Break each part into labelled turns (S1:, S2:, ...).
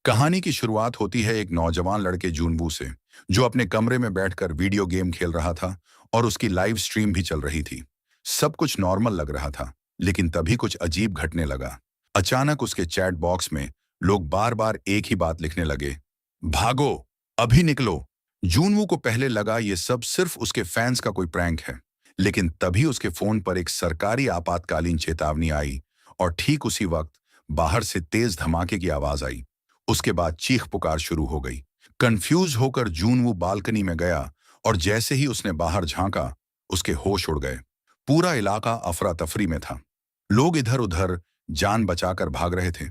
S1: कहानी की शुरुआत होती है एक नौजवान लड़के जूनवू से, जो अपने कमरे में बैठकर वीडियो गेम खेल रहा था और उसकी लाइव स्ट्रीम भी चल रही थी। सब कुछ नॉर्मल लग रहा था, लेकिन तभी कुछ अजीब घटने लगा। अचानक उसके चैट बॉक्स में लोग बार बार एक ही बात लिखने लगे, भागो, अभी निकलो। जूनवू को पहले लगा ये सब सिर्फ उसके फैंस का कोई प्रैंक है, लेकिन तभी उसके फोन पर एक सरकारी आपातकालीन चेतावनी आई और ठीक उसी वक्त बाहर से तेज धमाके की आवाज आई। उसके बाद चीख पुकार शुरू हो गई। कंफ्यूज होकर जूनवू बालकनी में गया और जैसे ही उसने बाहर झांका, उसके होश उड़ गए। पूरा इलाका अफरा तफरी में था। लोग इधर उधर जान बचाकर भाग रहे थे।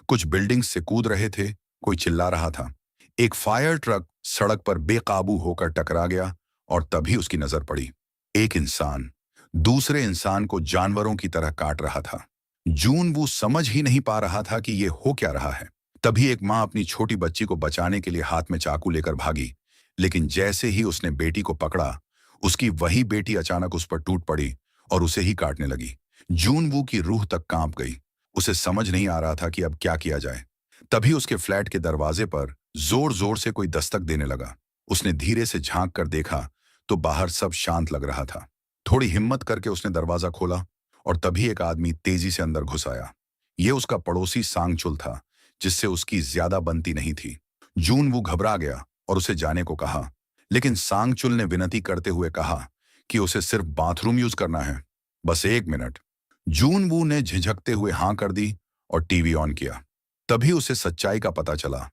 S1: कुछ बिल्डिंग्स से कूद रहे थे, कोई चिल्ला रहा था। एक फायर ट्रक सड़क पर बेकाबू होकर टकरा गया और तभी उसकी नजर पड़ी। एक इंसान दूसरे इंसान को जानवरों की तरह काट रहा था। जूनवू समझ ही नहीं पा रहा था कि ये हो क्या रहा है। तभी एक माँ अपनी छोटी बच्ची को बचाने के लिए हाथ में चाकू लेकर भागी, लेकिन जैसे ही उसने बेटी को पकड़ा, उसकी वही बेटी अचानक उस पर टूट पड़ी और उसे ही काटने लगी। जूनवू की रूह तक कांप गई। उसे समझ नहीं आ रहा था कि अब क्या किया जाए। तभी उसके फ्लैट के दरवाजे पर जोर जोर से कोई दस्तक देने लगा। उसने धीरे से झांक कर देखा तो बाहर सब शांत लग रहा था। थोड़ी हिम्मत करके उसने दरवाजा खोला और तभी एक आदमी तेजी से अंदर घुस आया। ये उसका पड़ोसी सांगचुल था, जिससे उसकी ज्यादा बनती नहीं थी। जूनवू घबरा गया और उसे जाने को कहा, लेकिन सांगचुल ने विनती करते हुए कहा कि उसे सिर्फ बाथरूम यूज करना है, बस 1 मिनट। जूनवू ने झिझकते हुए हाँ कर दी और टीवी ऑन किया। तभी उसे सच्चाई का पता चला।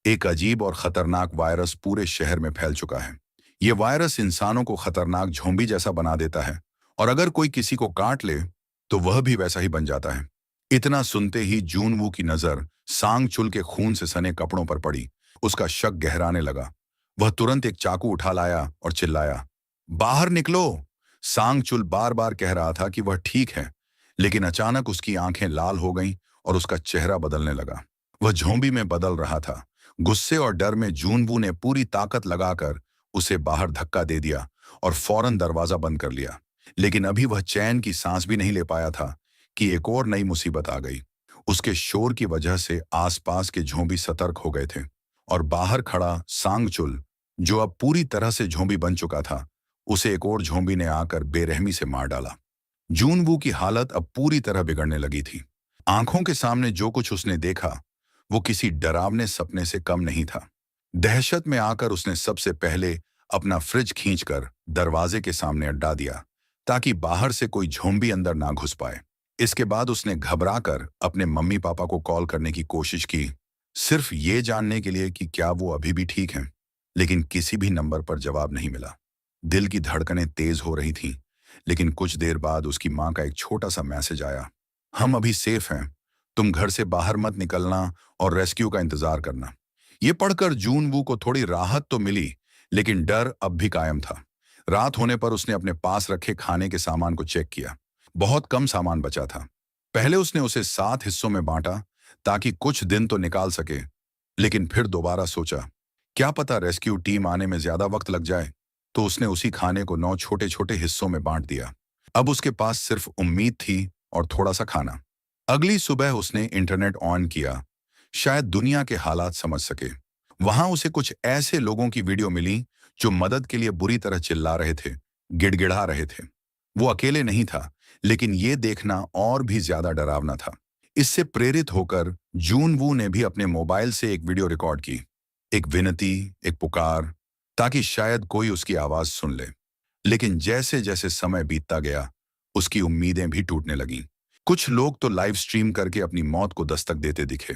S1: एक अजीब और खतरनाक वायरस पूरे शहर में फैल चुका है। यह वायरस इंसानों को खतरनाक झोंबी जैसा बना देता है और अगर कोई किसी को काट ले तो वह भी वैसा ही बन जाता है। इतना सुनते ही जूनवू की नजर सांगचुल के खून से सने कपड़ों पर पड़ी। उसका शक गहराने लगा। वह तुरंत एक चाकू उठा लाया और चिल्लाया, बाहर निकलो। सांगचुल बार बार कह रहा था कि वह ठीक है, लेकिन अचानक उसकी आंखें लाल हो गईं और उसका चेहरा बदलने लगा। वह झोंबी में बदल रहा था। गुस्से और डर में जूनवू ने पूरी ताकत लगाकर उसे बाहर धक्का दे दिया और फौरन दरवाजा बंद कर लिया। लेकिन अभी वह चैन की सांस भी नहीं ले पाया था कि एक और नई मुसीबत आ गई। उसके शोर की वजह से आसपास के झोंबी सतर्क हो गए थे और बाहर खड़ा सांगचुल, जो अब पूरी तरह से झोंबी बन चुका था, उसे एक और झोंबी ने आकर बेरहमी से मार डाला। जूनवू की हालत अब पूरी तरह बिगड़ने लगी थी। आंखों के सामने जो कुछ उसने देखा वो किसी डरावने सपने से कम नहीं था। दहशत में आकर उसने सबसे पहले अपना फ्रिज खींचकर दरवाजे के सामने अड्डा दिया, ताकि बाहर से कोई झोंबी अंदर ना घुस पाए। इसके बाद उसने घबराकर अपने मम्मी पापा को कॉल करने की कोशिश की, सिर्फ ये जानने के लिए कि क्या वो अभी भी ठीक हैं। लेकिन किसी भी नंबर पर जवाब नहीं मिला। दिल की धड़कनें तेज हो रही थीं, लेकिन कुछ देर बाद उसकी माँ का एक छोटा सा मैसेज आया, हम अभी सेफ हैं, तुम घर से बाहर मत निकलना और रेस्क्यू का इंतजार करना। ये पढ़कर जूनवू को थोड़ी राहत तो मिली, लेकिन डर अब भी कायम था। रात होने पर उसने अपने पास रखे खाने के सामान को चेक किया। बहुत कम सामान बचा था। पहले उसने उसे 7 हिस्सों में बांटा ताकि कुछ दिन तो निकाल सके, लेकिन फिर दोबारा सोचा, क्या पता रेस्क्यू टीम आने में ज्यादा वक्त लग जाए। तो उसने उसी खाने को 9 छोटे छोटे हिस्सों में बांट दिया। अब उसके पास सिर्फ उम्मीद थी और थोड़ा सा खाना। अगली सुबह उसने इंटरनेट ऑन किया, शायद दुनिया के हालात समझ सके। वहां उसे कुछ ऐसे लोगों की वीडियो मिली जो मदद के लिए बुरी तरह चिल्ला रहे थे, गिड़गिड़ा रहे थे। वो अकेले नहीं था, लेकिन ये देखना और भी ज्यादा डरावना था। इससे प्रेरित होकर जूनवू ने भी अपने मोबाइल से एक वीडियो रिकॉर्ड की, एक विनती, एक पुकार, ताकि शायद कोई उसकी आवाज सुन ले। लेकिन जैसे जैसे समय बीतता गया, उसकी उम्मीदें भी टूटने लगीं। कुछ लोग तो लाइव स्ट्रीम करके अपनी मौत को दस्तक देते दिखे।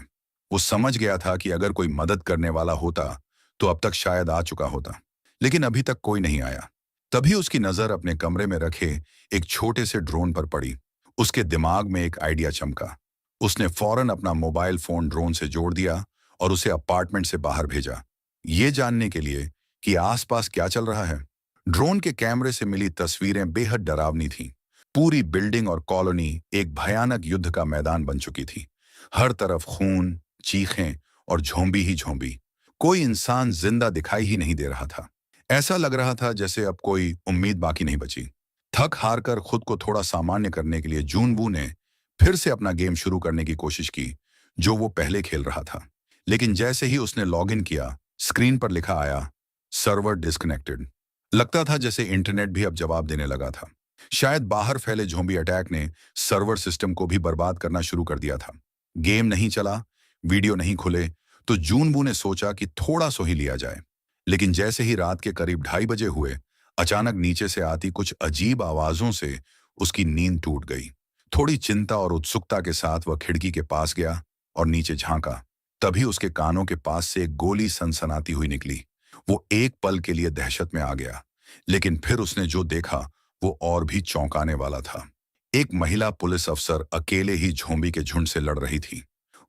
S1: वो समझ गया था कि अगर कोई मदद करने वाला होता तो अब तक शायद आ चुका होता, लेकिन अभी तक कोई नहीं आया। तभी उसकी नजर अपने कमरे में रखे एक छोटे से ड्रोन पर पड़ी। उसके दिमाग में एक आइडिया चमका। उसने फौरन अपना मोबाइल फोन ड्रोन से जोड़ दिया और उसे अपार्टमेंट से बाहर भेजा, ये जानने के लिए कि आसपास क्या चल रहा है। ड्रोन के कैमरे से मिली तस्वीरें बेहद डरावनी थीं। पूरी बिल्डिंग और कॉलोनी एक भयानक युद्ध का मैदान बन चुकी थी। हर तरफ खून, चीखें और झोंबी ही झोंबी। कोई इंसान जिंदा दिखाई ही नहीं दे रहा था। ऐसा लग रहा था जैसे अब कोई उम्मीद बाकी नहीं बची। थक हार कर खुद को थोड़ा सामान्य करने के लिए जूनवू ने फिर से अपना गेम शुरू करने की कोशिश की, जो वो पहले खेल रहा था। लेकिन जैसे ही उसने लॉगिन किया, स्क्रीन पर लिखा आया, सर्वर डिस्कनेक्टेड। लगता था जैसे इंटरनेट भी अब जवाब देने लगा था। शायद बाहर फैले ज़ॉम्बी अटैक ने सर्वर सिस्टम को भी बर्बाद करना शुरू कर दिया था। गेम नहीं चला, वीडियो नहीं खुले, तो जूनबू ने सोचा कि थोड़ा सो ही लिया जाए। लेकिन जैसे ही रात के करीब 2:30 बजे हुए, अचानक नीचे से आती कुछ अजीब आवाजों से उसकी नींद टूट गई। थोड़ी चिंता और उत्सुकता के साथ वह खिड़की के पास गया और नीचे झांका। तभी उसके कानों के पास से एक गोली सनसनाती हुई निकली। वो एक पल के लिए दहशत में आ गया, लेकिन फिर उसने जो देखा वो और भी चौंकाने वाला था। एक महिला पुलिस अफसर अकेले ही ज़ॉम्बी के झुंड से लड़ रही थी।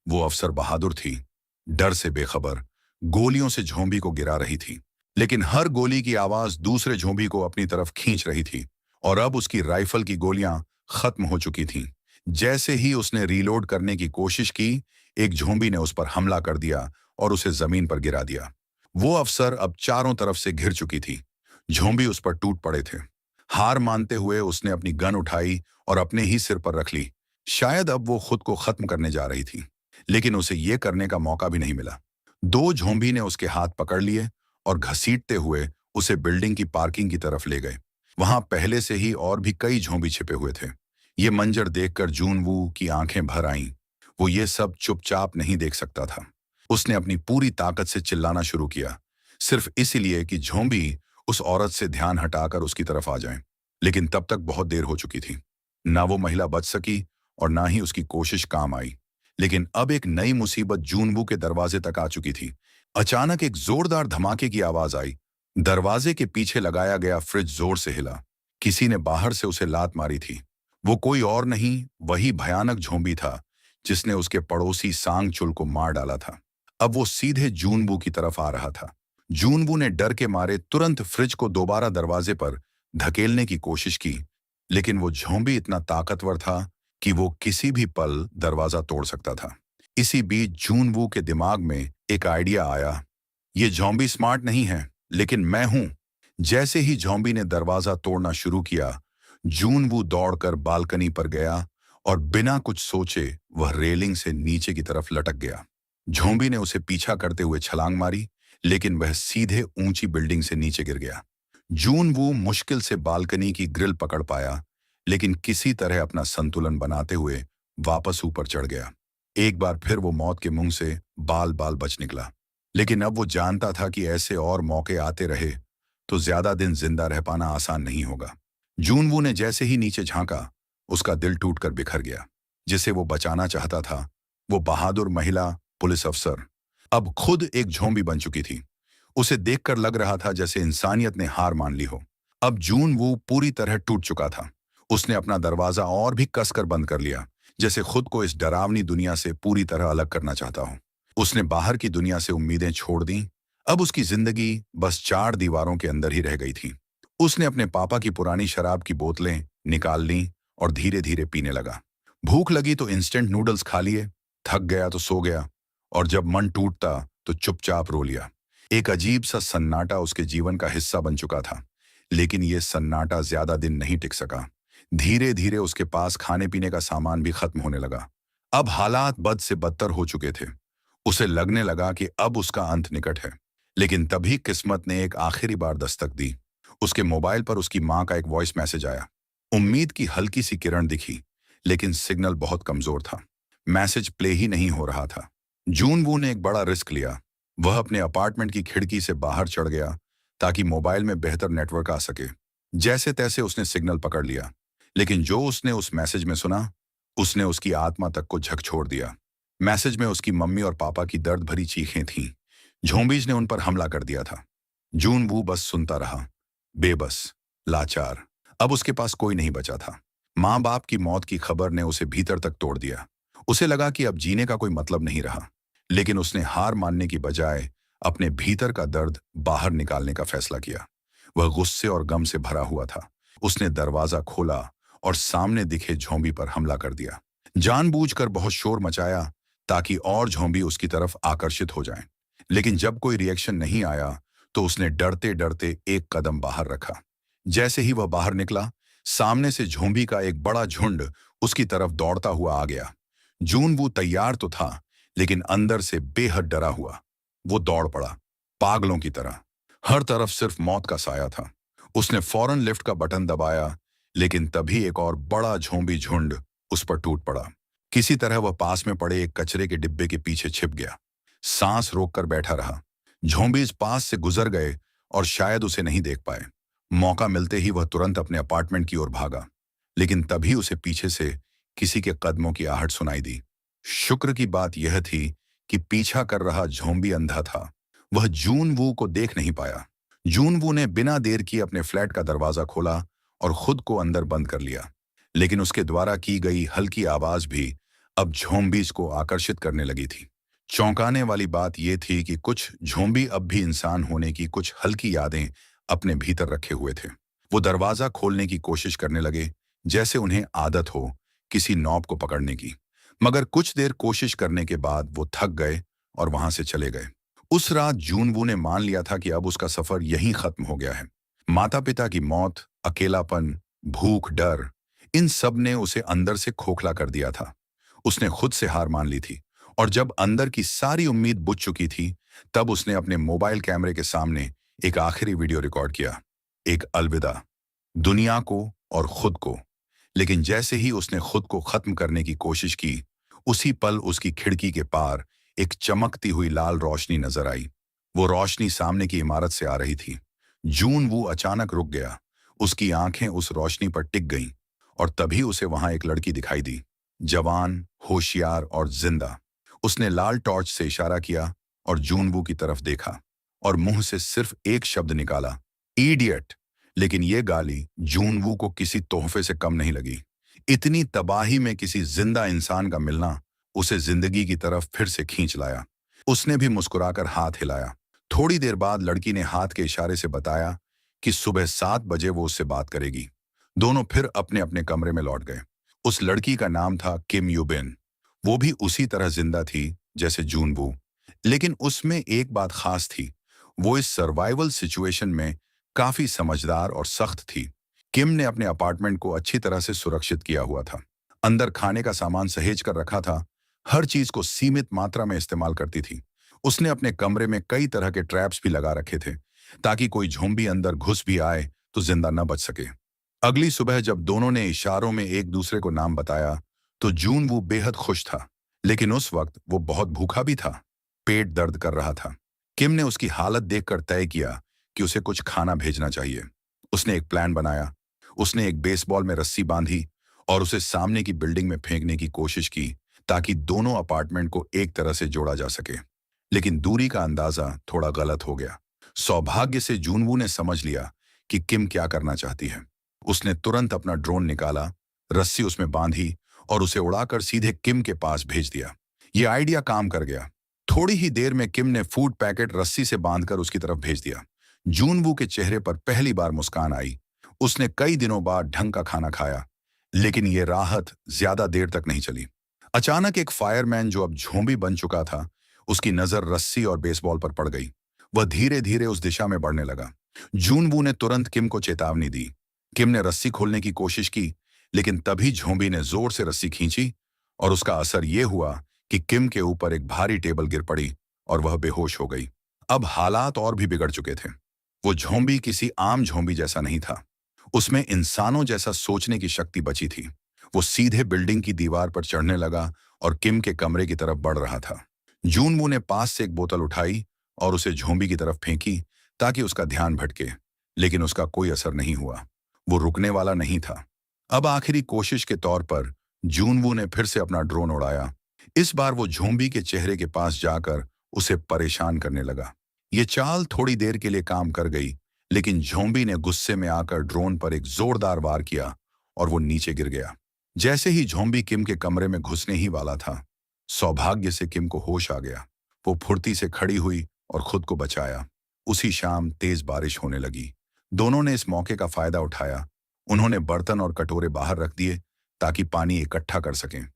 S1: वो अफसर बहादुर थी, डर से बेखबर, गोलियों से ज़ॉम्बी को गिरा रही थी। लेकिन हर गोली की आवाज दूसरे ज़ॉम्बी को अपनी तरफ खींच रही थी और अब उसकी राइफल की गोलियां खत्म हो चुकी थीं। जैसे ही उसने रीलोड करने की कोशिश की, एक ज़ॉम्बी ने उस पर हमला कर दिया और उसे जमीन पर गिरा दिया। वो अफसर अब चारों तरफ से घिर चुकी थी। ज़ॉम्बी उस पर टूट पड़े थे। हार मानते हुए उसने अपनी गन उठाई और अपने ही सिर पर रख ली। शायद अब वो खुद को खत्म करने जा रही थी, लेकिन उसे ये करने का मौका भी नहीं मिला। 2 ज़ॉम्बी ने उसके हाथ पकड़ लिए और घसीटते हुए उसे बिल्डिंग की पार्किंग की तरफ ले गए। वहां पहले से ही और भी कई ज़ॉम्बी छिपे हुए थे। ये मंजर देखकर जूनवू की आंखें भर आईं। वो ये सब चुपचाप नहीं देख सकता था। उसने अपनी पूरी ताकत से चिल्लाना शुरू किया, सिर्फ इसीलिए कि ज़ॉम्बी उस औरत से ध्यान हटाकर उसकी तरफ आ जाएं। लेकिन तब तक बहुत देर हो चुकी थी। ना वो महिला बच सकी और ना ही उसकी कोशिश काम आई। लेकिन अब एक नई मुसीबत जूनवू के दरवाजे तक आ चुकी थी। अचानक एक जोरदार धमाके की आवाज आई। दरवाजे के पीछे लगाया गया फ्रिज जोर से हिला। किसी ने बाहर से उसे लात मारी थी। वो कोई और नहीं, वही भयानक ज़ॉम्बी था जिसने उसके पड़ोसी सांगचुल को मार डाला था। अब वो सीधे जूनवू की तरफ आ रहा था। जूनवू ने डर के मारे तुरंत फ्रिज को दोबारा दरवाजे पर धकेलने की कोशिश की, लेकिन वो ज़ॉम्बी इतना ताकतवर था कि वो किसी भी पल दरवाजा तोड़ सकता था। इसी बीच जूनवू के दिमाग में एक आइडिया आया। ये ज़ॉम्बी स्मार्ट नहीं है, लेकिन मैं हूं। जैसे ही ज़ॉम्बी ने दरवाजा तोड़ना शुरू किया, जूनवू दौड़कर बालकनी पर गया और बिना कुछ सोचे वह रेलिंग से नीचे की तरफ लटक गया। ज़ॉम्बी ने उसे पीछा करते हुए छलांग मारी, लेकिन वह सीधे ऊंची बिल्डिंग से नीचे गिर गया। जूनवू मुश्किल से बालकनी की ग्रिल पकड़ पाया, लेकिन किसी तरह अपना संतुलन बनाते हुए वापस ऊपर चढ़ गया। एक बार फिर वो मौत के मुंह से बाल बाल बच निकला। लेकिन अब वो जानता था कि ऐसे और मौके आते रहे तो ज्यादा दिन जिंदा रह पाना आसान नहीं होगा। जूनवू ने जैसे ही नीचे झांका, उसका दिल टूटकर बिखर गया। जिसे वो बचाना चाहता था, वो बहादुर महिला पुलिस अफसर, अब खुद एक ज़ॉम्बी बन चुकी थी। उसे देखकर लग रहा था जैसे इंसानियत ने हार मान ली हो। अब जूनवू पूरी तरह टूट चुका था। उसने अपना दरवाजा और भी कसकर बंद कर लिया, जैसे खुद को इस डरावनी दुनिया से पूरी तरह अलग करना चाहता हो। उसने बाहर की दुनिया से उम्मीदें छोड़ दी। अब उसकी जिंदगी बस 4 दीवारों के अंदर ही रह गई थी। उसने अपने पापा की पुरानी शराब की बोतलें निकाल लीं और धीरे धीरे पीने लगा। भूख लगी तो इंस्टेंट नूडल्स खा लिए, थक गया तो सो गया, और जब मन टूटता तो चुपचाप रो लिया। एक अजीब सा सन्नाटा उसके जीवन का हिस्सा बन चुका था। लेकिन यह सन्नाटा ज्यादा दिन नहीं टिक सका। धीरे धीरे उसके पास खाने पीने का सामान भी खत्म होने लगा। अब हालात बद से बदतर हो चुके थे। उसे लगने लगा कि अब उसका अंत निकट है। लेकिन तभी किस्मत ने एक आखिरी बार दस्तक दी। उसके मोबाइल पर उसकी मां का एक वॉइस मैसेज आया। उम्मीद की हल्की सी किरण दिखी, लेकिन सिग्नल बहुत कमजोर था। मैसेज प्ले ही नहीं हो रहा था। जूनवू ने एक बड़ा रिस्क लिया। वह अपने अपार्टमेंट की खिड़की से बाहर चढ़ गया ताकि मोबाइल में बेहतर नेटवर्क आ सके। जैसे तैसे उसने सिग्नल पकड़ लिया, लेकिन जो उसने उस मैसेज में सुना, उसने उसकी आत्मा तक को झकझोर दिया। मैसेज में उसकी मम्मी और पापा की दर्द भरी चीखें थीं। ज़ॉम्बीज़ ने उन पर हमला कर दिया था। जूनवू बस सुनता रहा, बेबस, लाचार। अब उसके पास कोई नहीं बचा था। माँ बाप की मौत की खबर ने उसे भीतर तक तोड़ दिया। उसे लगा कि अब जीने का कोई मतलब नहीं रहा। लेकिन उसने हार मानने की बजाय अपने भीतर का दर्द बाहर निकालने का फैसला किया। वह गुस्से और गम से भरा हुआ था। उसने दरवाजा खोला और सामने दिखे ज़ॉम्बी पर हमला कर दिया। जानबूझकर बहुत शोर मचाया ताकि और ज़ॉम्बी उसकी तरफ आकर्षित हो जाएं। लेकिन जब कोई रिएक्शन नहीं आया तो उसने डरते डरते एक कदम बाहर रखा। जैसे ही वह बाहर निकला, सामने से ज़ॉम्बी का एक बड़ा झुंड उसकी तरफ दौड़ता हुआ आ गया। जूनवू तैयार तो था, लेकिन अंदर से बेहद डरा हुआ। वो दौड़ पड़ा, पागलों की तरह। हर तरफ सिर्फ मौत का साया था। उसने फौरन लिफ्ट का बटन दबाया, लेकिन तभी एक और बड़ा झोंबी झुंड उस पर टूट पड़ा। किसी तरह वह पास में पड़े एक कचरे के डिब्बे के पीछे छिप गया। सांस रोककर बैठा रहा। झोंबीज पास से गुजर गए और शायद उसे नहीं देख पाए। मौका मिलते ही वह तुरंत अपने अपार्टमेंट की ओर भागा, लेकिन तभी उसे पीछे से किसी के कदमों की आहट सुनाई दी। शुक्र की बात यह थी कि पीछा कर रहा झोंबी अंधा था। वह जून वू को देख नहीं पाया। जून वू ने बिना देर किए अपने फ्लैट का दरवाजा खोला और खुद को अंदर बंद कर लिया। लेकिन उसके द्वारा की गई हल्की आवाज भी अब झोंबीज को आकर्षित करने लगी थी। चौंकाने वाली बात यह थी कि कुछ झोंबी अब भी इंसान होने की कुछ हल्की यादें अपने भीतर रखे हुए थे। वो दरवाजा खोलने की कोशिश करने लगे, जैसे उन्हें आदत हो किसी नॉब को पकड़ने की। मगर कुछ देर कोशिश करने के बाद वो थक गए और वहां से चले गए। उस रात जूनवू ने मान लिया था कि अब उसका सफर यहीं खत्म हो गया है। माता पिता की मौत, अकेलापन, भूख, डर, इन सब ने उसे अंदर से खोखला कर दिया था। उसने खुद से हार मान ली थी और जब अंदर की सारी उम्मीद बुझ चुकी थी, तब उसने अपने मोबाइल कैमरे के सामने एक आखिरी वीडियो रिकॉर्ड किया। एक अलविदा दुनिया को और खुद को। लेकिन जैसे ही उसने खुद को खत्म करने की कोशिश की, उसी पल उसकी खिड़की के पार एक चमकती हुई लाल रोशनी नजर आई। वो रोशनी सामने की इमारत से आ रही थी। जून वो अचानक रुक गया। उसकी आंखें उस रोशनी पर टिक गईं और तभी उसे वहां एक लड़की दिखाई दी, जवान, होशियार और जिंदा। उसने लाल टॉर्च से इशारा किया और जूनवू की तरफ देखा और मुंह से सिर्फ एक शब्द निकाला, इडियट। लेकिन यह गाली जूनवू को किसी तोहफे से कम नहीं लगी। इतनी तबाही में किसी जिंदा इंसान का मिलना उसे जिंदगी की तरफ फिर से खींच लाया। उसने भी मुस्कुराकर हाथ हिलाया। थोड़ी देर बाद लड़की ने हाथ के इशारे से बताया कि सुबह 7 बजे वो उससे बात करेगी। दोनों फिर अपने अपने कमरे में लौट गए। उस लड़की का नाम था किम यूबिन। वो भी उसी तरह जिंदा थी जैसे जूनवू, लेकिन उसमें एक बात खास थी। वो इस सर्वाइवल सिचुएशन में काफी समझदार और सख्त थी। किम ने अपने अपार्टमेंट को अच्छी तरह से सुरक्षित किया हुआ था। अंदर खाने का सामान सहेज कर रखा था। हर चीज को सीमित मात्रा में इस्तेमाल करती थी। उसने अपने कमरे में कई तरह के ट्रैप्स भी लगा रखे थे, ताकि कोई झोंबी अंदर घुस भी आए तो जिंदा न बच सके। अगली सुबह जब दोनों ने इशारों में एक दूसरे को नाम बताया, तो जून वो बेहद खुश था। लेकिन उस वक्त वो बहुत भूखा भी था। पेट दर्द कर रहा था। किम ने उसकी हालत देखकर तय किया कि उसे कुछ खाना भेजना चाहिए। उसने एक प्लान बनाया। उसने एक बेसबॉल में रस्सी बांधी और उसे सामने की बिल्डिंग में फेंकने की कोशिश की, ताकि दोनों अपार्टमेंट को एक तरह से जोड़ा जा सके। लेकिन दूरी का अंदाजा थोड़ा गलत हो गया। सौभाग्य से जूनवू ने समझ लिया कि किम क्या करना चाहती है। उसने तुरंत अपना ड्रोन निकाला, रस्सी उसमें बांधी और उसे उड़ाकर सीधे किम के पास भेज दिया। यह आइडिया काम कर गया। थोड़ी ही देर में किम ने फूड पैकेट रस्सी से बांधकर उसकी तरफ भेज दिया। जूनवू के चेहरे पर पहली बार मुस्कान आई। उसने कई दिनों बाद ढंग का खाना खाया, लेकिन यह राहत ज्यादा देर तक नहीं चली। अचानक एक फायरमैन, जो अब झोंबी बन चुका था, उसकी नजर रस्सी और बेसबॉल पर पड़ गई। वह धीरे धीरे उस दिशा में बढ़ने लगा। जूनवू ने तुरंत किम को चेतावनी दी। किम ने रस्सी खोलने की कोशिश की, लेकिन तभी झोंबी ने जोर से रस्सी खींची और उसका असर यह हुआ कि किम के ऊपर एक भारी टेबल गिर पड़ी और वह बेहोश हो गई। अब हालात और भी बिगड़ चुके थे। वो झोंबी किसी आम झोंबी जैसा नहीं था। उसमें इंसानों जैसा सोचने की शक्ति बची थी। वो सीधे बिल्डिंग की दीवार पर चढ़ने लगा और किम के कमरे की तरफ बढ़ रहा था। जूनवू ने पास से एक बोतल उठाई और उसे झोंबी की तरफ फेंकी, ताकि उसका ध्यान भटके, लेकिन उसका कोई असर नहीं हुआ। वो रुकने वाला नहीं था। अब आखिरी कोशिश के तौर पर जूनवू ने फिर से अपना ड्रोन उड़ाया। इस बार वो झोंबी के चेहरे के पास जाकर उसे परेशान करने लगा। ये चाल थोड़ी देर के लिए काम कर गई, लेकिन झोंबी ने गुस्से में आकर ड्रोन पर एक जोरदार वार किया और वो नीचे गिर गया। जैसे ही झोंबी किम के कमरे में घुसने ही वाला था, सौभाग्य से किम को होश आ गया। वो फुर्ती से खड़ी हुई और खुद को बचाया। उसी शाम तेज बारिश होने लगी। दोनों ने इस मौके का फायदा उठाया। उन्होंने बर्तन और कटोरे बाहर रख दिए, ताकि पानी इकट्ठा कर सकें।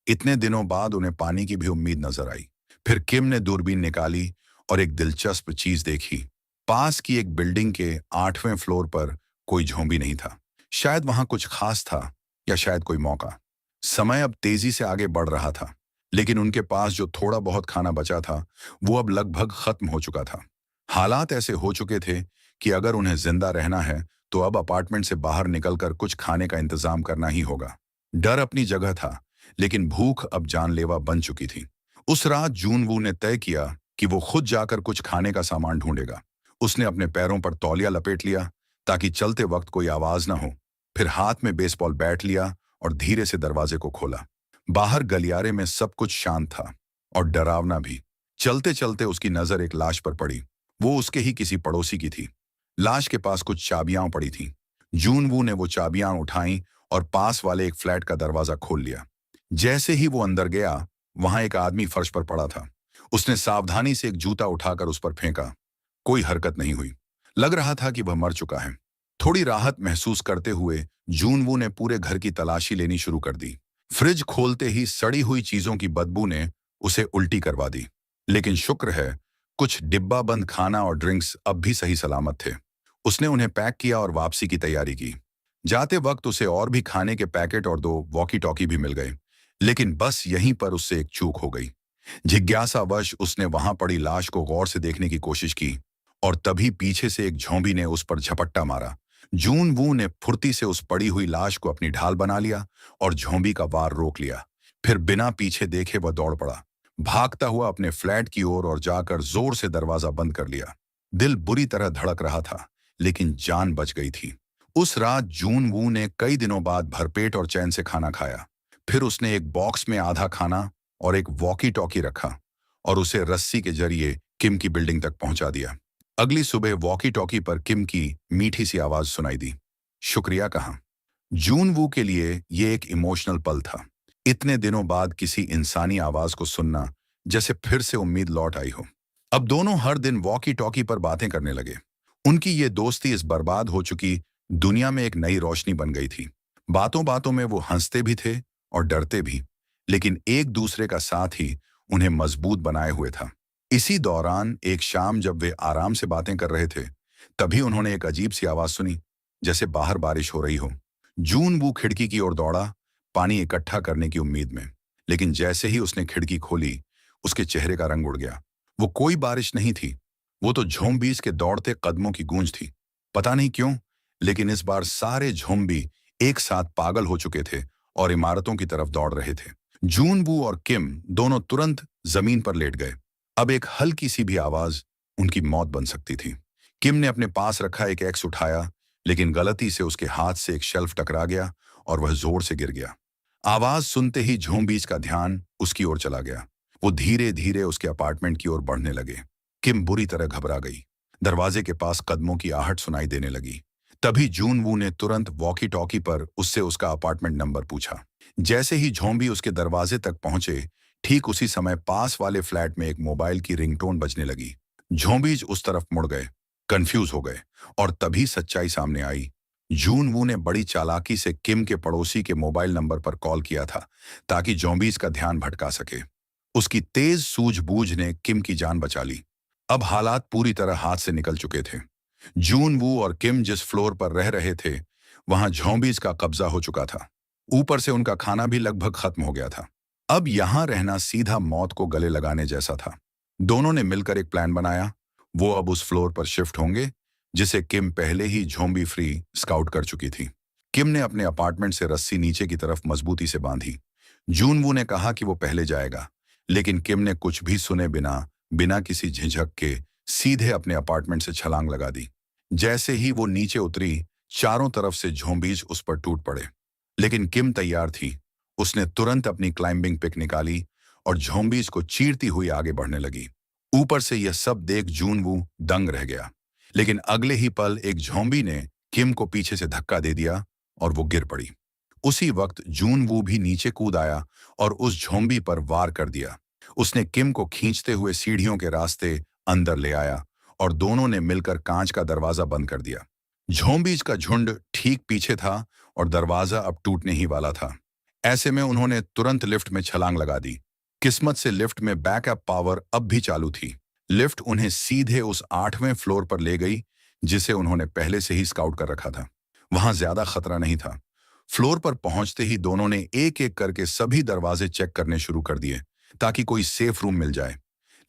S1: इतने दिनों बाद उन्हें पानी की भी उम्मीद नजर आई। फिर किम ने दूरबीन निकाली और एक दिलचस्प चीज देखी। पास की एक बिल्डिंग के 8वें फ्लोर पर कोई झोंबी नहीं था। शायद वहां कुछ खास था, या शायद कोई मौका। समय अब तेजी से आगे बढ़ रहा था, लेकिन उनके पास जो थोड़ा बहुत खाना बचा था वो अब लगभग खत्म हो चुका था। हालात ऐसे हो चुके थे कि अगर उन्हें जिंदा रहना है तो अब अपार्टमेंट से बाहर निकलकर कुछ खाने का इंतजाम करना ही होगा। डर अपनी जगह था, लेकिन भूख अब जानलेवा बन चुकी थी। उस रात जूनवू ने तय किया कि वो खुद जाकर कुछ खाने का सामान ढूंढेगा। उसने अपने पैरों पर तौलिया लपेट लिया ताकि चलते वक्त कोई आवाज ना हो। फिर हाथ में बेसबॉल बैट लिया और धीरे से दरवाजे को खोला। बाहर गलियारे में सब कुछ शांत था और डरावना भी। चलते चलते उसकी नजर एक लाश पर पड़ी। वो उसके ही किसी पड़ोसी की थी। लाश के पास कुछ चाबियां पड़ी थीं। जूनवू ने वो चाबियां उठाई और पास वाले एक फ्लैट का दरवाजा खोल लिया। जैसे ही वो अंदर गया, वहां एक आदमी फर्श पर पड़ा था। उसने सावधानी से एक जूता उठाकर उस पर फेंका। कोई हरकत नहीं हुई। लग रहा था कि वह मर चुका है। थोड़ी राहत महसूस करते हुए जूनवू ने पूरे घर की तलाशी लेनी शुरू कर दी। फ्रिज खोलते ही सड़ी हुई चीजों की बदबू ने उसे उल्टी करवा दी। लेकिन शुक्र है, कुछ डिब्बा बंद खाना और ड्रिंक्स अब भी सही सलामत थे। उसने उन्हें पैक किया और वापसी की तैयारी की। जाते वक्त उसे और भी खाने के पैकेट और 2 वॉकी टॉकी भी मिल गए। लेकिन बस यहीं पर उससे एक चूक हो गई। जिज्ञासावश उसने वहां पड़ी लाश को गौर से देखने की कोशिश की और तभी पीछे से एक झोंबी ने उस पर झपट्टा मारा। जून वू ने फुर्ती से उस पड़ी हुई लाश को अपनी ढाल बना लिया और झोंबी का वार रोक लिया। फिर बिना पीछे देखे वह दौड़ पड़ा, भागता हुआ अपने फ्लैट की ओर और जाकर जोर से दरवाजा बंद कर लिया। दिल बुरी तरह धड़क रहा था, लेकिन जान बच गई थी। उस रात जून वू ने कई दिनों बाद भरपेट और चैन से खाना खाया। फिर उसने एक बॉक्स में आधा खाना और एक वॉकी टॉकी रखा और उसे रस्सी के जरिए किम की बिल्डिंग तक पहुंचा दिया। अगली सुबह वॉकी टॉकी पर किम की मीठी सी आवाज सुनाई दी। शुक्रिया कहा। जून वू के लिए ये एक इमोशनल पल था। इतने दिनों बाद किसी इंसानी आवाज को सुनना जैसे फिर से उम्मीद लौट आई हो। अब दोनों हर दिन वॉकी टॉकी पर बातें करने लगे। उनकी ये दोस्ती इस बर्बाद हो चुकी दुनिया में एक नई रोशनी बन गई थी। बातों बातों में वो हंसते भी थे और डरते भी, लेकिन एक दूसरे का साथ ही उन्हें मजबूत बनाए हुए था। इसी दौरान एक शाम जब वे आराम से बातें कर रहे थे, तभी उन्होंने एक अजीब सी आवाज सुनी, जैसे बाहर बारिश हो रही हो। जून वो खिड़की की ओर दौड़ा, पानी इकट्ठा करने की उम्मीद में। लेकिन जैसे ही उसने खिड़की खोली, उसके चेहरे का रंग उड़ गया। वो कोई बारिश नहीं थी, वो तो झोंबीस के दौड़ते कदमों की गूंज थी। पता नहीं क्यों, लेकिन इस बार सारे झोंबी एक साथ पागल हो चुके थे और इमारतों की तरफ दौड़ रहे थे। जून वू और किम दोनों तुरंत जमीन पर लेट गए। अब एक हल्की सी भी आवाज उनकी मौत बन सकती थी। किम ने अपने पास रखा एक एक्स उठाया, लेकिन गलती से उसके हाथ से एक शेल्फ टकरा गया और वह जोर से गिर गया। आवाज सुनते ही झोंबीस का ध्यान उसकी ओर चला गया। वो धीरे धीरे उसके अपार्टमेंट की ओर बढ़ने लगे। किम बुरी तरह घबरा गई। दरवाजे के पास कदमों की आहट सुनाई देने लगी। तभी जून वू ने तुरंत वॉकी टॉकी पर उससे उसका अपार्टमेंट नंबर पूछा। जैसे ही झोंबी उसके दरवाजे तक पहुंचे, ठीक उसी समय पास वाले फ्लैट में एक मोबाइल की रिंगटोन बजने लगी। झोंबीज उस तरफ मुड़ गए, कंफ्यूज हो गए, और तभी सच्चाई सामने आई। जून वू ने बड़ी चालाकी से किम के पड़ोसी के मोबाइल नंबर पर कॉल किया था ताकि झोंबीज का ध्यान भटका सके। उसकी तेज सूझबूझ ने किम की जान बचा ली। अब हालात पूरी तरह हाथ से निकल चुके थे। जून वू और किम जिस फ्लोर पर रह रहे थे, वहां झोंबीज का कब्जा हो चुका था। ऊपर से उनका खाना भी लगभग खत्म हो गया था। अब यहां रहना सीधा मौत को गले लगाने जैसा था। दोनों ने मिलकर एक प्लान बनाया। वो अब उस फ्लोर पर शिफ्ट होंगे जिसे किम पहले ही झोंबी फ्री स्काउट कर चुकी थी। किम ने अपने अपार्टमेंट से रस्सी नीचे की तरफ मजबूती से बांधी। जून वू ने कहा कि वो पहले जाएगा, लेकिन किम ने कुछ भी सुने बिना बिना किसी झिझक के सीधे अपने अपार्टमेंट से छलांग लगा दी। जैसे ही वो नीचे उतरी, चारों तरफ से झोंबीज उस पर टूट पड़े। लेकिन किम तैयार थी। उसने तुरंत अपनी क्लाइंबिंग पिक निकाली और झोंबीज को चीरती हुई आगे बढ़ने लगी। ऊपर से यह सब देख जून वू दंग रह गया। लेकिन अगले ही पल एक झोंबी ने किम को पीछे से धक्का दे दिया और वो गिर पड़ी। उसी वक्त जून वू भी नीचे कूद आया और उस झोंबी पर वार कर दिया। उसने किम को खींचते हुए सीढ़ियों के रास्ते अंदर ले आया और दोनों ने मिलकर कांच का दरवाजा बंद कर दिया। झोंबीज का झुंड ठीक पीछे था और दरवाजा अब टूटने ही वाला था। ऐसे में उन्होंने तुरंत लिफ्ट में छलांग लगा दी। किस्मत से लिफ्ट में बैकअप पावर अब भी चालू थी। लिफ्ट उन्हें सीधे उस 8वें फ्लोर पर ले गई जिसे उन्होंने पहले से ही स्काउट कर रखा था। वहां ज्यादा खतरा नहीं था। फ्लोर पर पहुंचते ही दोनों ने एक एक करके सभी दरवाजे चेक करने शुरू कर दिए, ताकि कोई सेफ रूम मिल जाए।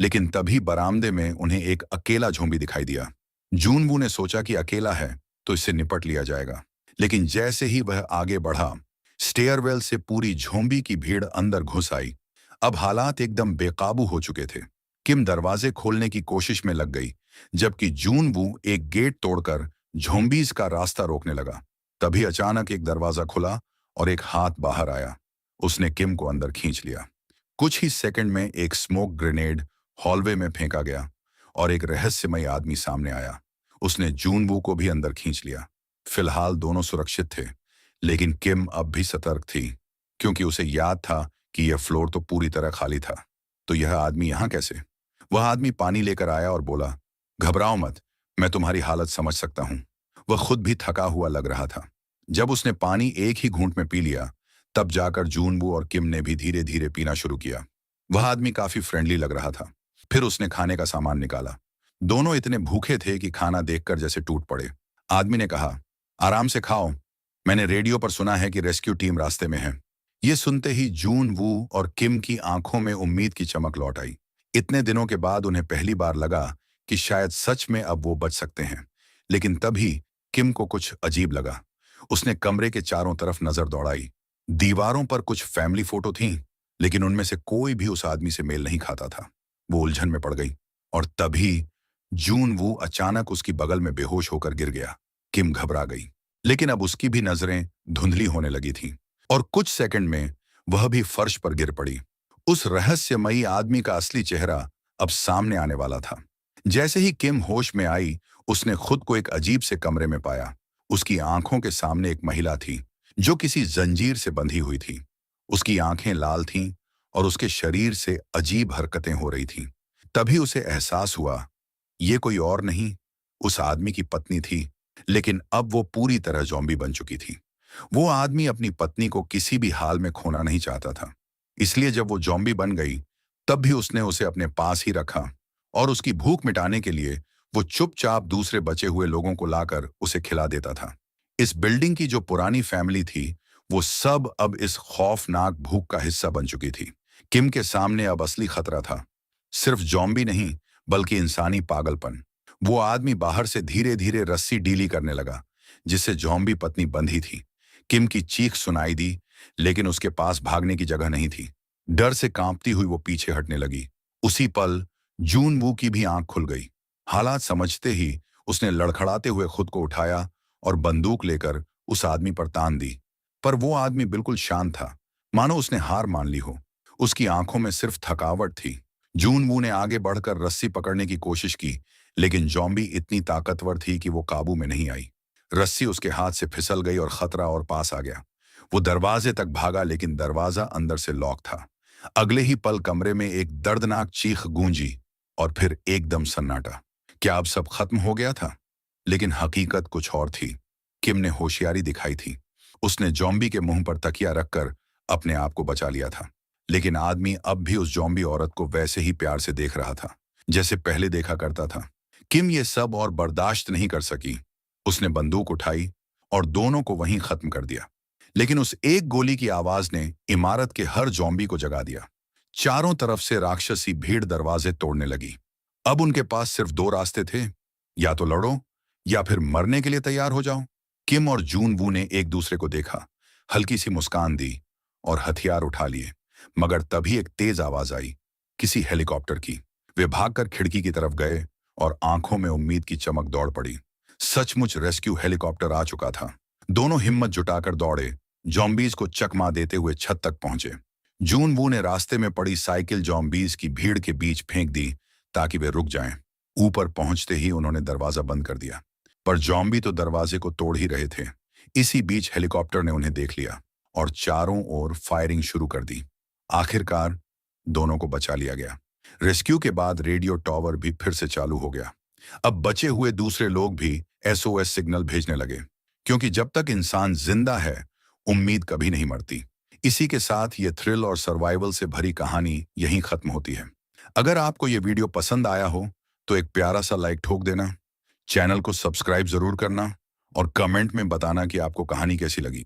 S1: लेकिन तभी बरामदे में उन्हें एक अकेला ज़ॉम्बी दिखाई दिया। जूनवू ने सोचा कि अकेला है तो इससे निपट लिया जाएगा। लेकिन जैसे ही वह आगे बढ़ा, स्टेयरवेल से पूरी ज़ॉम्बी की भीड़ अंदर घुस आई। अब हालात एकदम बेकाबू हो चुके थे। किम दरवाजे खोलने की कोशिश में लग गई, जबकि जूनवू एक गेट तोड़कर ज़ॉम्बीज का रास्ता रोकने लगा। तभी अचानक एक दरवाजा खुला और एक हाथ बाहर आया। उसने किम को अंदर खींच लिया। कुछ ही सेकंड में एक स्मोक ग्रेनेड हॉलवे में फेंका गया और एक रहस्यमयी आदमी सामने आया। उसने जूनवू को भी अंदर खींच लिया। फिलहाल दोनों सुरक्षित थे, लेकिन किम अब भी सतर्क थी, क्योंकि उसे याद था कि यह फ्लोर तो पूरी तरह खाली था। तो यह आदमी यहाँ कैसे? वह आदमी पानी लेकर आया और बोला, घबराओ मत, मैं तुम्हारी हालत समझ सकता हूँ। वह खुद भी थका हुआ लग रहा था। जब उसने पानी एक ही घूंट में पी लिया, तब जाकर जूनवू और किम ने भी धीरे धीरे पीना शुरू किया। वह आदमी काफी फ्रेंडली लग रहा था। फिर उसने खाने का सामान निकाला। दोनों इतने भूखे थे कि खाना देखकर जैसे टूट पड़े। आदमी ने कहा, आराम से खाओ, मैंने रेडियो पर सुना है कि रेस्क्यू टीम रास्ते में है। ये सुनते ही जूनवू और किम की आंखों में उम्मीद की चमक लौट आई। इतने दिनों के बाद उन्हें पहली बार लगा कि शायद सच में अब वो बच सकते हैं। लेकिन तभी किम को कुछ अजीब लगा। उसने कमरे के चारों तरफ नजर दौड़ाई। दीवारों पर कुछ फैमिली फोटो थीं, लेकिन उनमें से कोई भी उस आदमी से मेल नहीं खाता था। वो उलझन में पड़ गई और तभी जूनवू अचानक उसकी बगल में बेहोश होकर गिर गया। किम घबरा गई, लेकिन अब उसकी भी नजरें धुंधली होने लगी थीं और कुछ सेकंड में वह भी फर्श पर गिर पड़ी। उस रहस्यमयी आदमी का असली चेहरा अब सामने आने वाला था। जैसे ही किम होश में आई, उसने खुद को एक अजीब से कमरे में पाया। उसकी आंखों के सामने एक महिला थी, जो किसी जंजीर से बंधी हुई थी। उसकी आंखें लाल थीं और उसके शरीर से अजीब हरकतें हो रही थीं। तभी उसे एहसास हुआ, ये कोई और नहीं, उस आदमी की पत्नी थी, लेकिन अब वो पूरी तरह ज़ॉम्बी बन चुकी थी। वो आदमी अपनी पत्नी को किसी भी हाल में खोना नहीं चाहता था। इसलिए जब वो ज़ॉम्बी बन गई, तब भी उसने उसे अपने पास ही रखा और उसकी भूख मिटाने के लिए वो चुपचाप दूसरे बचे हुए लोगों को लाकर उसे खिला देता था। इस बिल्डिंग की जो पुरानी फैमिली थी, वो सब अब इस खौफनाक भूख का हिस्सा बन चुकी थी। किम के सामने अब असली खतरा था, सिर्फ ज़ॉम्बी नहीं, बल्कि इंसानी पागलपन। वो आदमी बाहर से धीरे धीरे रस्सी ढीली करने लगा, जिससे ज़ॉम्बी पत्नी बंधी थी। किम की चीख सुनाई दी, लेकिन उसके पास भागने की जगह नहीं थी। डर से कांपती हुई वो पीछे हटने लगी। उसी पल जूनवू की भी आंख खुल गई। हालात समझते ही उसने लड़खड़ाते हुए खुद को उठाया और बंदूक लेकर उस आदमी पर तान दी। पर वो आदमी बिल्कुल शांत था, मानो उसने हार मान ली हो। उसकी आंखों में सिर्फ थकावट थी। जूनवू ने आगे बढ़कर रस्सी पकड़ने की कोशिश की, लेकिन ज़ॉम्बी इतनी ताकतवर थी कि वो काबू में नहीं आई। रस्सी उसके हाथ से फिसल गई और खतरा और पास आ गया। वो दरवाजे तक भागा, लेकिन दरवाजा अंदर से लॉक था। अगले ही पल कमरे में एक दर्दनाक चीख गूंजी और फिर एकदम सन्नाटा। क्या अब सब खत्म हो गया था? लेकिन हकीकत कुछ और थी। किम ने होशियारी दिखाई थी। उसने ज़ॉम्बी के मुंह पर तकिया रखकर अपने आप को बचा लिया था। लेकिन आदमी अब भी उस ज़ॉम्बी औरत को वैसे ही प्यार से देख रहा था, जैसे पहले देखा करता था। किम ये सब और बर्दाश्त नहीं कर सकी। उसने बंदूक उठाई और दोनों को वहीं खत्म कर दिया। लेकिन उस एक गोली की आवाज ने इमारत के हर ज़ॉम्बी को जगा दिया। चारों तरफ से राक्षसी भीड़ दरवाजे तोड़ने लगी। अब उनके पास सिर्फ दो रास्ते थे, या तो लड़ो या फिर मरने के लिए तैयार हो जाओ। किम और जूनवू ने एक दूसरे को देखा, हल्की सी मुस्कान दी और हथियार उठा लिए। मगर तभी एक तेज आवाज आई, किसी हेलीकॉप्टर की। वे भागकर खिड़की की तरफ गए और आंखों में उम्मीद की चमक दौड़ पड़ी। सचमुच रेस्क्यू हेलीकॉप्टर आ चुका था। दोनों हिम्मत जुटाकर दौड़े, ज़ॉम्बीज को चकमा देते हुए छत तक पहुंचे। जूनवू ने रास्ते में पड़ी साइकिल ज़ॉम्बीज की भीड़ के बीच फेंक दी ताकि वे रुक जाएं। ऊपर पहुंचते ही उन्होंने दरवाजा बंद कर दिया, पर ज़ॉम्बी तो दरवाजे को तोड़ ही रहे थे। इसी बीच हेलीकॉप्टर ने उन्हें देख लिया और चारों ओर फायरिंग शुरू कर दी। आखिरकार दोनों को बचा लिया गया। रेस्क्यू के बाद रेडियो टॉवर भी फिर से चालू हो गया। अब बचे हुए दूसरे लोग भी एसओएस सिग्नल भेजने लगे, क्योंकि जब तक इंसान जिंदा है, उम्मीद कभी नहीं मरती। इसी के साथ ये थ्रिल और सर्वाइवल से भरी कहानी यहीं खत्म होती है। अगर आपको ये वीडियो पसंद आया हो तो एक प्यारा सा लाइक ठोक देना, चैनल को सब्सक्राइब जरूर करना और कमेंट में बताना कि आपको कहानी कैसी लगी।